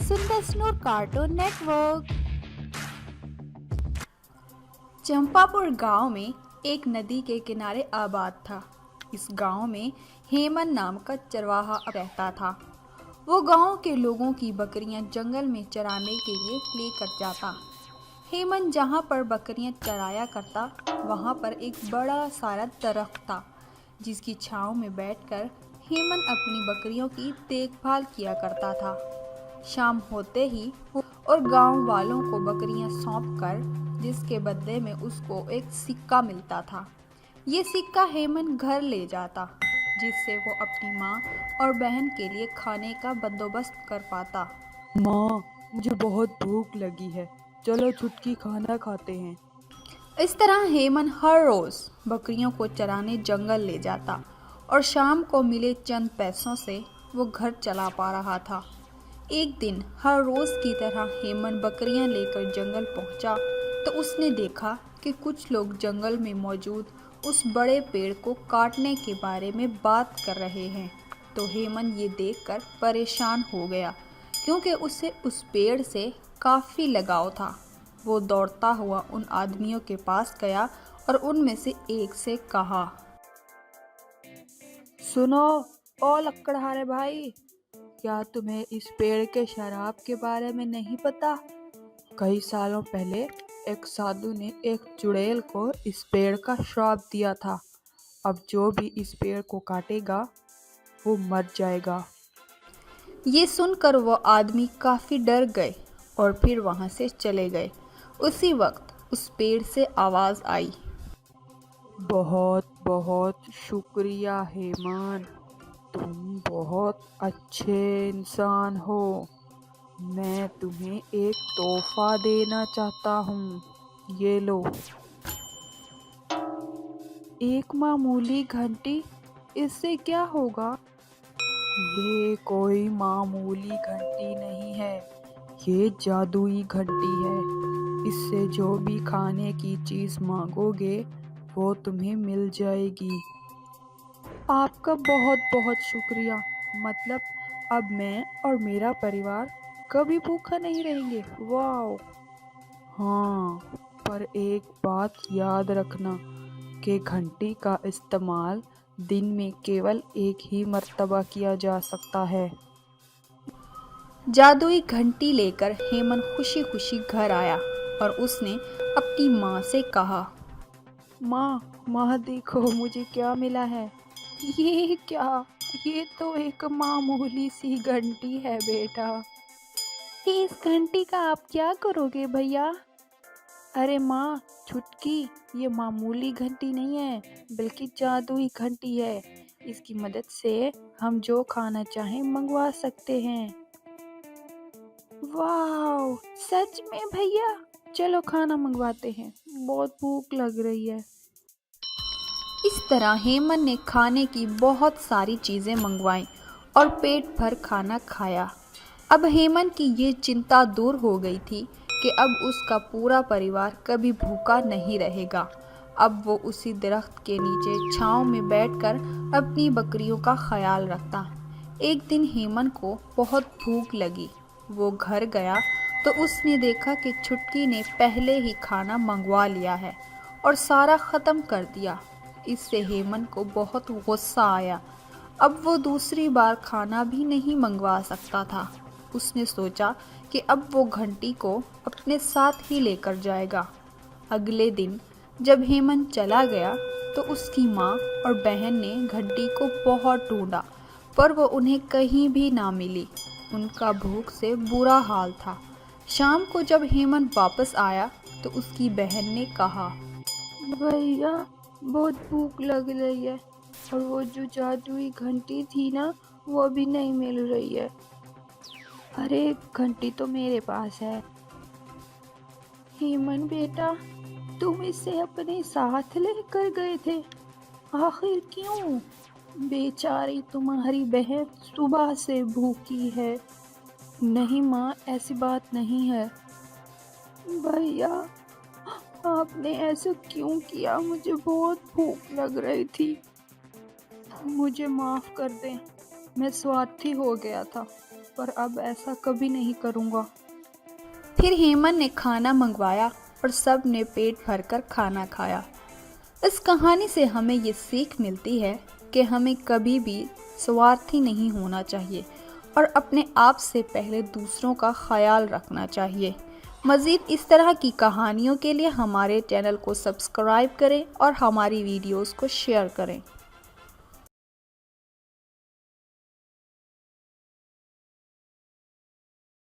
सुंदर स्नूर cartoon network. Champapur गांव में एक नदी के किनारे आबाद था। इस गांव में हेमन नाम का चरवाहा रहता था। वो गांव के लोगों की बकरियां जंगल में चराने के लिए लेकर जाता। हेमन जहां पर बकरियां चराया करता, वहां पर एक बड़ा सारा दरख्त था, जिसकी छांव में बैठकर हेमन अपनी बकरियों की देखभाल किया करता था। शाम होते ही और गांव वालों को बकरियां सौंपकर, जिसके बदले में उसको एक सिक्का मिलता था। ये सिक्का हेमन घर ले जाता, जिससे वो अपनी माँ और बहन के लिए खाने का बंदोबस्त कर पाता। माँ, मुझे बहुत भूख लगी है। चलो छुटकी खाना खाते हैं। इस तरह हेमन हर रोज बकरियों को चराने जंगल ले जाता और शाम को मिले चंद पैसों से वो घर चला पा रहा था। एक दिन हर रोज की तरह हेमन बकरियां लेकर जंगल पहुंचा तो उसने देखा कि कुछ लोग जंगल में मौजूद उस बड़े पेड़ को काटने के बारे में बात कर रहे हैं। तो हेमन ये देखकर परेशान हो गया, क्योंकि उसे उस पेड़ से काफ़ी लगाव था। वो दौड़ता हुआ उन आदमियों के पास गया और उनमें से एक से कहा, सुनो, ओ लकड़हारे भाई, क्या तुम्हें इस पेड़ के शराब के बारे में नहीं पता? कई सालों पहले एक साधु ने एक चुड़ैल को इस पेड़ का श्राप दिया था। अब जो भी इस पेड़ को काटेगा वो मर जाएगा। ये सुनकर वो आदमी काफ़ी डर गए और फिर वहाँ से चले गए। उसी वक्त उस पेड़ से आवाज़ आई, बहुत बहुत शुक्रिया हेमन, तुम बहुत अच्छे इंसान हो। मैं तुम्हें एक तोहफा देना चाहता हूँ। ये लो। एक मामूली घंटी, इससे क्या होगा? ये कोई मामूली घंटी नहीं है, ये जादुई घंटी है। इससे जो भी खाने की चीज़ मांगोगे वो तुम्हें मिल जाएगी। आपका बहुत बहुत शुक्रिया। मतलब अब मैं और मेरा परिवार कभी भूखा नहीं रहेंगे। वाह! हाँ, पर एक बात याद रखना कि घंटी का इस्तेमाल दिन में केवल एक ही मर्तबा किया जा सकता है। जादुई घंटी लेकर हेमन खुशी खुशी घर आया और उसने अपनी माँ से कहा, माँ देखो मुझे क्या मिला है। ये क्या? ये तो एक मामूली सी घंटी है बेटा। इस घंटी का आप क्या करोगे भैया? अरे माँ छुटकी, ये मामूली घंटी नहीं है, बल्कि जादुई घंटी है। इसकी मदद से हम जो खाना चाहें मंगवा सकते हैं। वाह, सच में भैया? चलो खाना मंगवाते हैं, बहुत भूख लग रही है। इस तरह हेमन ने खाने की बहुत सारी चीज़ें मंगवाईं और पेट भर खाना खाया। अब हेमन की ये चिंता दूर हो गई थी कि अब उसका पूरा परिवार कभी भूखा नहीं रहेगा। अब वो उसी दरख्त के नीचे छांव में बैठकर अपनी बकरियों का ख्याल रखता। एक दिन हेमन को बहुत भूख लगी। वो घर गया तो उसने देखा कि छुटकी ने पहले ही खाना मंगवा लिया है और सारा ख़त्म कर दिया। इससे हेमन को बहुत गुस्सा आया। अब वो दूसरी बार खाना भी नहीं मंगवा सकता था। उसने सोचा कि अब वो घंटी को अपने साथ ही लेकर जाएगा। अगले दिन जब हेमन चला गया तो उसकी माँ और बहन ने घंटी को बहुत ढूंढा, पर वो उन्हें कहीं भी ना मिली। उनका भूख से बुरा हाल था। शाम को जब हेमन वापस आया तो उसकी बहन ने कहा, भैया बहुत भूख लग रही है और वो जो जादुई घंटी थी ना, वो भी नहीं मिल रही है। अरे घंटी तो मेरे पास है। हेमन बेटा, तुम इसे अपने साथ लेकर गए थे, आखिर क्यों? बेचारी तुम्हारी बहन सुबह से भूखी है। नहीं माँ, ऐसी बात नहीं है। भैया आपने ऐसा क्यों किया? मुझे बहुत भूख लग रही थी। मुझे माफ़ कर दें, मैं स्वार्थी हो गया था। पर अब ऐसा कभी नहीं करूँगा। फिर हेमंत ने खाना मंगवाया और सब ने पेट भरकर खाना खाया। इस कहानी से हमें ये सीख मिलती है कि हमें कभी भी स्वार्थी नहीं होना चाहिए और अपने आप से पहले दूसरों का ख्याल रखना चाहिए। मज़ीद इस तरह की कहानियों के लिए हमारे चैनल को सब्सक्राइब करें और हमारी वीडियोस को शेयर करें।